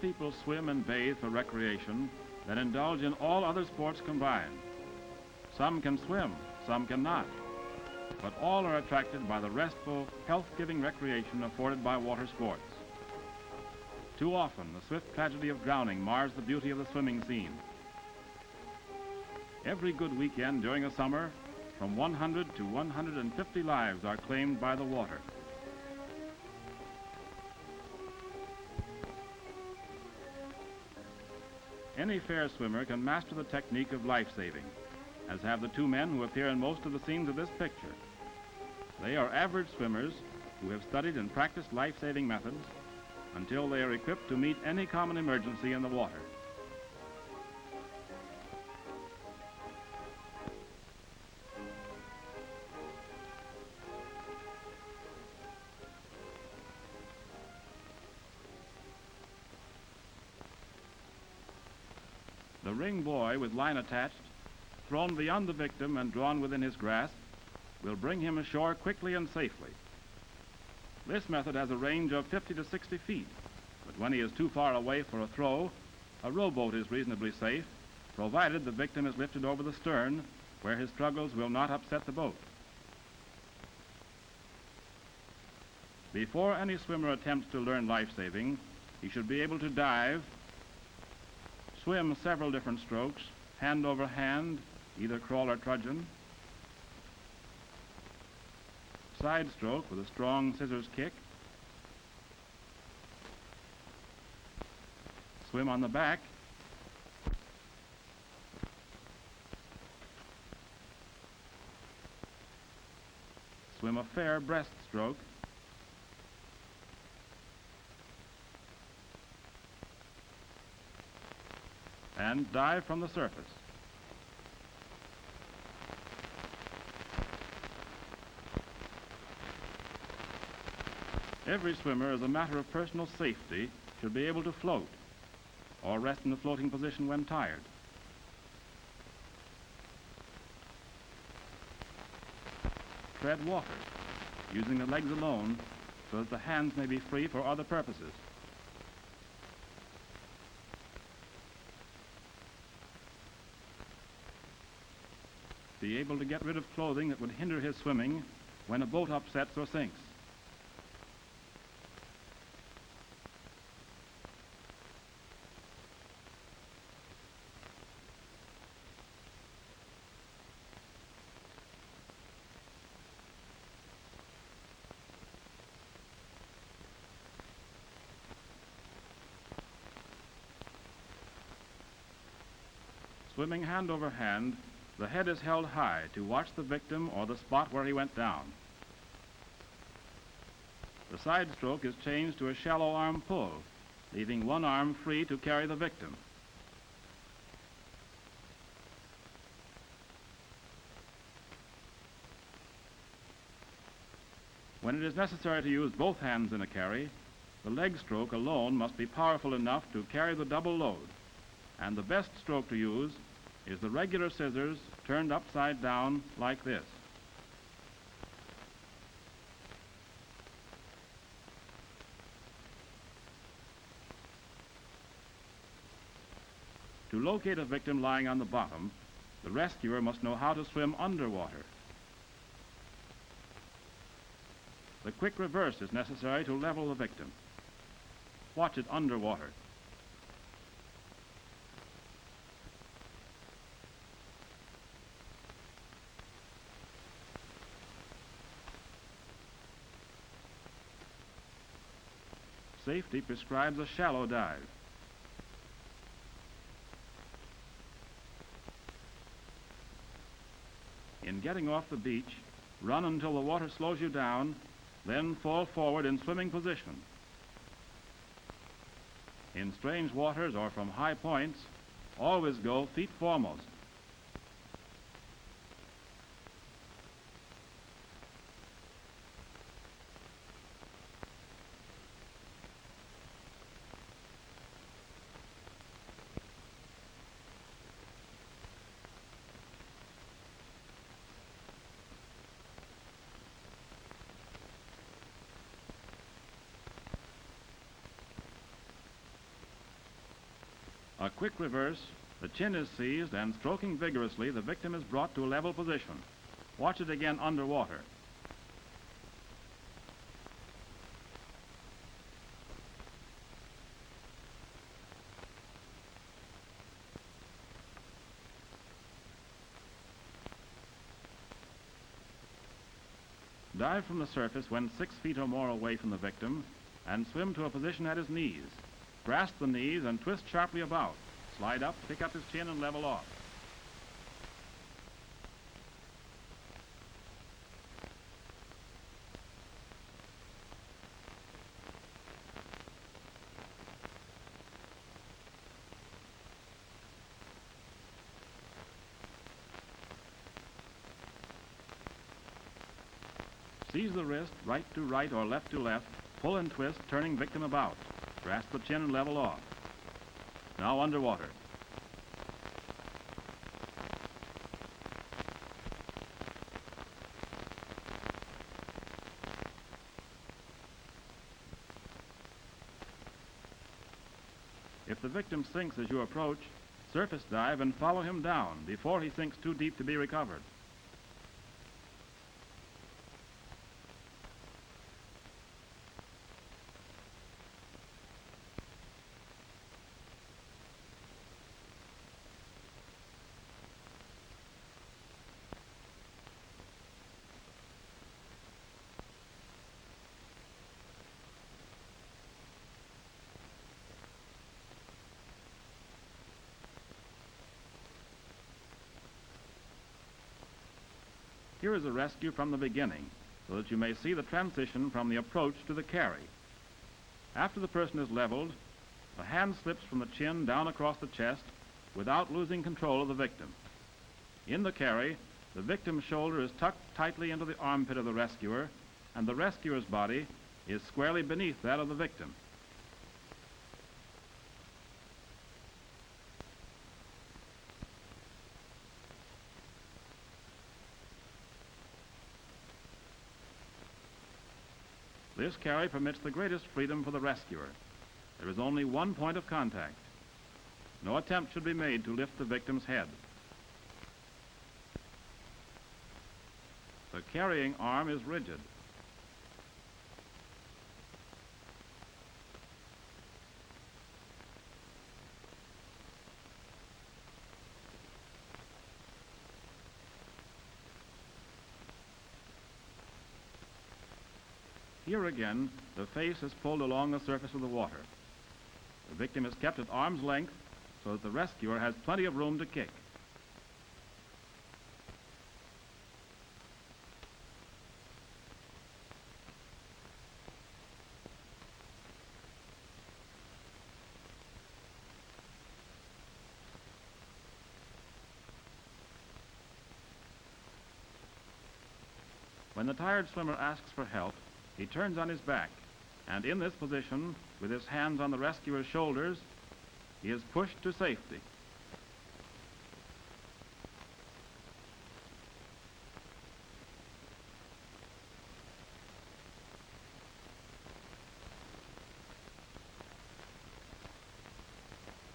people swim and bathe for recreation than indulge in all other sports combined. Some can swim, some cannot, but all are attracted by the restful, health-giving recreation afforded by water sports. Too often, the swift tragedy of drowning mars the beauty of the swimming scene. Every good weekend during the summer, from 100 to 150 lives are claimed by the water. Any fair swimmer can master the technique of life-saving, as have the two men who appear in most of the scenes of this picture. They are average swimmers who have studied and practiced life-saving methods until they are equipped to meet any common emergency in the water. The ring buoy with line attached, thrown beyond the victim and drawn within his grasp, will bring him ashore quickly and safely. This method has a range of 50 to 60 feet, but when he is too far away for a throw, a rowboat is reasonably safe, provided the victim is lifted over the stern, where his struggles will not upset the boat. Before any swimmer attempts to learn life-saving, he should be able to dive, swim several different strokes, hand over hand, either crawl or trudgeon, side stroke with a strong scissors kick, swim on the back, swim a fair breaststroke, and dive from the surface. Every swimmer, as a matter of personal safety, should be able to float or rest in the floating position when tired. Tread water, using the legs alone so that the hands may be free for other purposes. Be able to get rid of clothing that would hinder his swimming when a boat upsets or sinks. Swimming hand over hand, the head is held high to watch the victim or the spot where he went down. The side stroke is changed to a shallow arm pull, leaving one arm free to carry the victim. When it is necessary to use both hands in a carry, the leg stroke alone must be powerful enough to carry the double load, and the best stroke to use is the regular scissors turned upside down like this. To locate a victim lying on the bottom, the rescuer must know how to swim underwater. The quick reverse is necessary to level the victim. Watch it underwater. Safety prescribes a shallow dive. In getting off the beach, run until the water slows you down, then fall forward in swimming position. In strange waters or from high points, always go feet foremost. A quick reverse, the chin is seized, and stroking vigorously, the victim is brought to a level position. Watch it again underwater. Dive from the surface when 6 feet or more away from the victim and swim to a position at his knees. Grasp the knees and twist sharply about. Slide up, pick up his chin, and level off. Seize the wrist, right to right or left to left, pull and twist, turning victim about. Grasp the chin and level off. Now underwater. If the victim sinks as you approach, surface dive and follow him down before he sinks too deep to be recovered. Here is a rescue from the beginning, so that you may see the transition from the approach to the carry. After the person is leveled, the hand slips from the chin down across the chest without losing control of the victim. In the carry, the victim's shoulder is tucked tightly into the armpit of the rescuer, and the rescuer's body is squarely beneath that of the victim. This carry permits the greatest freedom for the rescuer. There is only one point of contact. No attempt should be made to lift the victim's head. The carrying arm is rigid. Here again, the face is pulled along the surface of the water. The victim is kept at arm's length so that the rescuer has plenty of room to kick. When the tired swimmer asks for help, he turns on his back, and in this position, with his hands on the rescuer's shoulders, he is pushed to safety.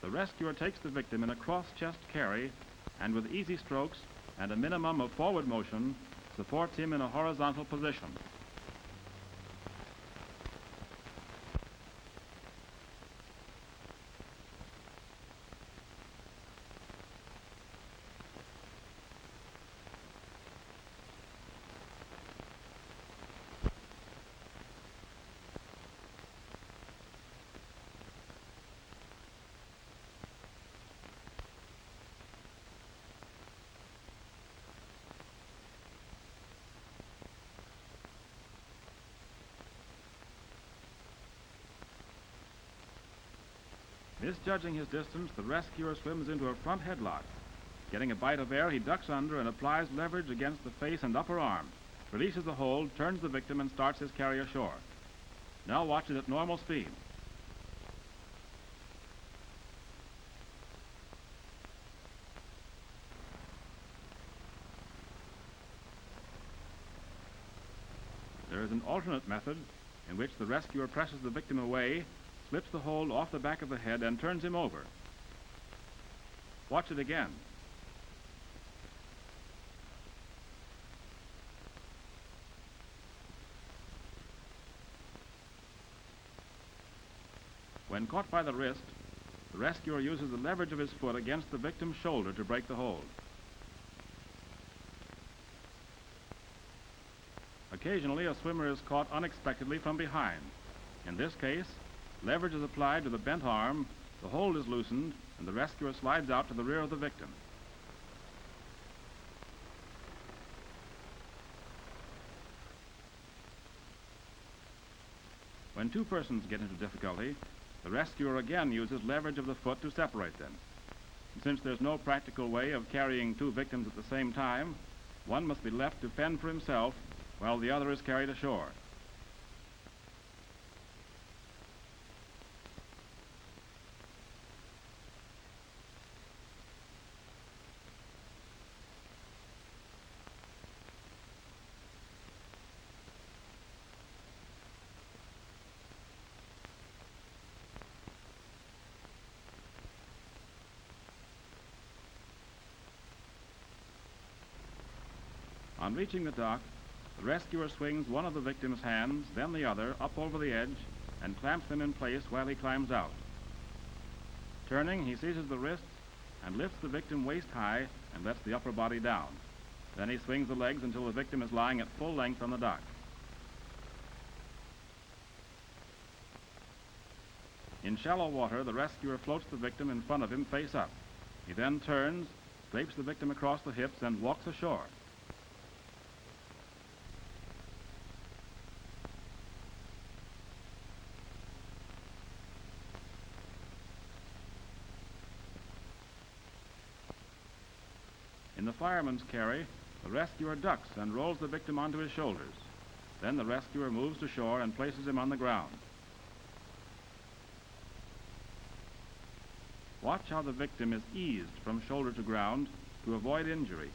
The rescuer takes the victim in a cross-chest carry, and with easy strokes and a minimum of forward motion, supports him in a horizontal position. Misjudging his distance, the rescuer swims into a front headlock. Getting a bite of air, he ducks under and applies leverage against the face and upper arm, releases the hold, turns the victim, and starts his carry ashore. Now watch it at normal speed. There is an alternate method in which the rescuer presses the victim away, slips the hold off the back of the head, and turns him over. Watch it again. When caught by the wrist, the rescuer uses the leverage of his foot against the victim's shoulder to break the hold. Occasionally, a swimmer is caught unexpectedly from behind. In this case, leverage is applied to the bent arm, the hold is loosened, and the rescuer slides out to the rear of the victim. When two persons get into difficulty, the rescuer again uses leverage of the foot to separate them. And since there's no practical way of carrying two victims at the same time, one must be left to fend for himself while the other is carried ashore. On reaching the dock, the rescuer swings one of the victim's hands, then the other, up over the edge and clamps them in place while he climbs out. Turning, he seizes the wrists and lifts the victim waist high and lets the upper body down. Then he swings the legs until the victim is lying at full length on the dock. In shallow water, the rescuer floats the victim in front of him face up. He then turns, drapes the victim across the hips, and walks ashore. In the fireman's carry, the rescuer ducks and rolls the victim onto his shoulders. Then the rescuer moves to shore and places him on the ground. Watch how the victim is eased from shoulder to ground to avoid injury.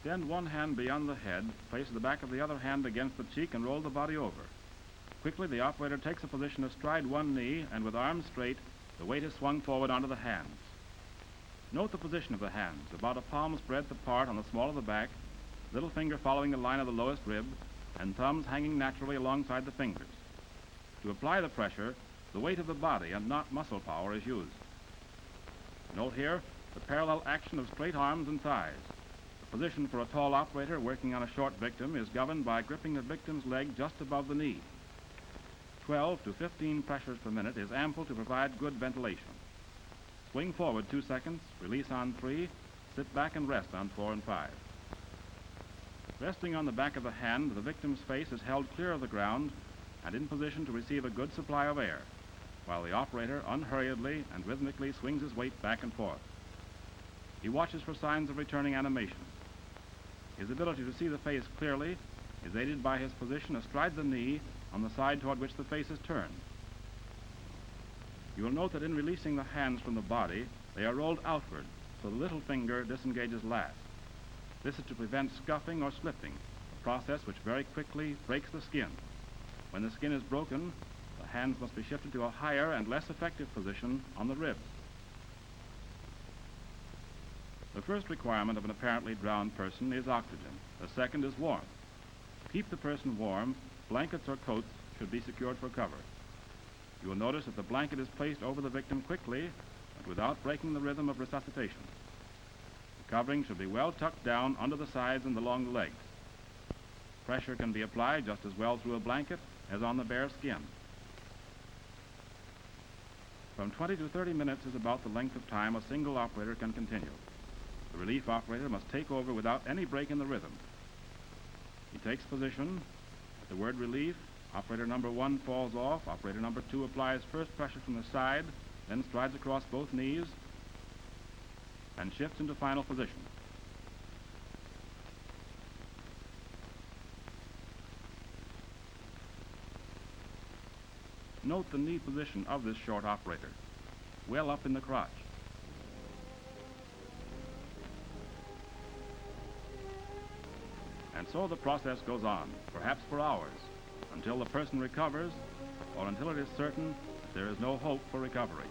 Extend one hand beyond the head, place the back of the other hand against the cheek, and roll the body over. Quickly, the operator takes a position astride one knee, and with arms straight, the weight is swung forward onto the hands. Note the position of the hands, about a palm's breadth apart on the small of the back, little finger following the line of the lowest rib, and thumbs hanging naturally alongside the fingers. To apply the pressure, the weight of the body and not muscle power is used. Note here the parallel action of straight arms and thighs. The position for a tall operator working on a short victim is governed by gripping the victim's leg just above the knee. 12 to 15 pressures per minute is ample to provide good ventilation. Swing forward 2 seconds, release on 3, sit back and rest on 4 and 5. Resting on the back of the hand, the victim's face is held clear of the ground and in position to receive a good supply of air, while the operator unhurriedly and rhythmically swings his weight back and forth. He watches for signs of returning animation. His ability to see the face clearly is aided by his position astride the knee on the side toward which the face is turned. You will note that in releasing the hands from the body, they are rolled outward, so the little finger disengages last. This is to prevent scuffing or slipping, a process which very quickly breaks the skin. When the skin is broken, the hands must be shifted to a higher and less effective position on the ribs. The first requirement of an apparently drowned person is oxygen. The second is warmth. To keep the person warm, blankets or coats should be secured for cover. You will notice that the blanket is placed over the victim quickly, but without breaking the rhythm of resuscitation. The covering should be well tucked down under the sides and along the legs. Pressure can be applied just as well through a blanket as on the bare skin. From 20 to 30 minutes is about the length of time a single operator can continue. The relief operator must take over without any break in the rhythm. He takes position. At the word relief, Operator number 1 falls off. Operator number 2 applies first pressure from the side, then strides across both knees and shifts into final position. Note the knee position of this short operator, well up in the crotch. And so the process goes on, perhaps for hours, until the person recovers or until it is certain that there is no hope for recovery.